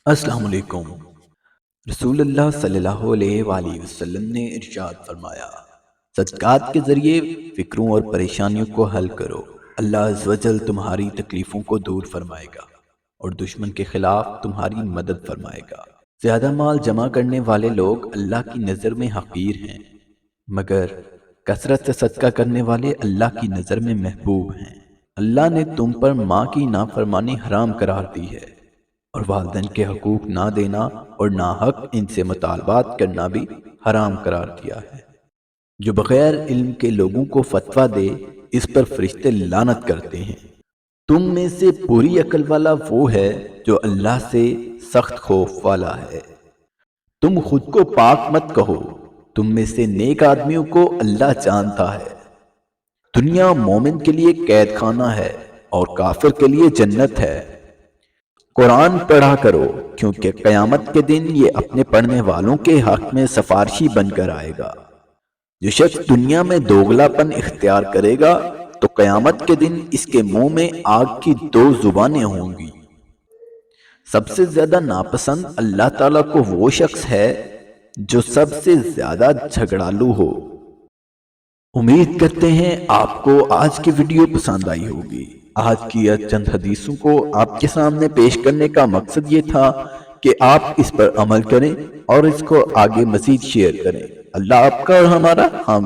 السلام علیکم۔ رسول اللہ صلی اللہ علیہ وآلہ وسلم نے ارشاد فرمایا، صدقات کے ذریعے فکروں اور پریشانیوں کو حل کرو، اللہ عز و جل تمہاری تکلیفوں کو دور فرمائے گا اور دشمن کے خلاف تمہاری مدد فرمائے گا۔ زیادہ مال جمع کرنے والے لوگ اللہ کی نظر میں حقیر ہیں، مگر کثرت سے صدقہ کرنے والے اللہ کی نظر میں محبوب ہیں۔ اللہ نے تم پر ماں کی نافرمانی حرام قرار دی ہے، اور والدین کے حقوق نہ دینا اور ناحق ان سے مطالبات کرنا بھی حرام قرار دیا ہے۔ جو بغیر علم کے لوگوں کو فتویٰ دے، اس پر فرشتے لعنت کرتے ہیں۔ تم میں سے پوری عقل والا وہ ہے جو اللہ سے سخت خوف والا ہے۔ تم خود کو پاک مت کہو، تم میں سے نیک آدمیوں کو اللہ جانتا ہے۔ دنیا مومن کے لیے قید خانہ ہے اور کافر کے لیے جنت ہے۔ قرآن پڑھا کرو، کیونکہ قیامت کے دن یہ اپنے پڑھنے والوں کے حق میں سفارشی بن کر آئے گا۔ جو شخص دنیا میں دوغلا پن اختیار کرے گا تو قیامت کے دن اس کے منہ میں آگ کی 2 زبانیں ہوں گی۔ سب سے زیادہ ناپسند اللہ تعالیٰ کو وہ شخص ہے جو سب سے زیادہ جھگڑالو ہو۔ امید کرتے ہیں آپ کو آج کی ویڈیو پسند آئی ہوگی۔ آج کی چند حدیثوں کو آپ کے سامنے پیش کرنے کا مقصد یہ تھا کہ آپ اس پر عمل کریں اور اس کو آگے مزید شیئر کریں۔ اللہ آپ کا اور ہمارا حامی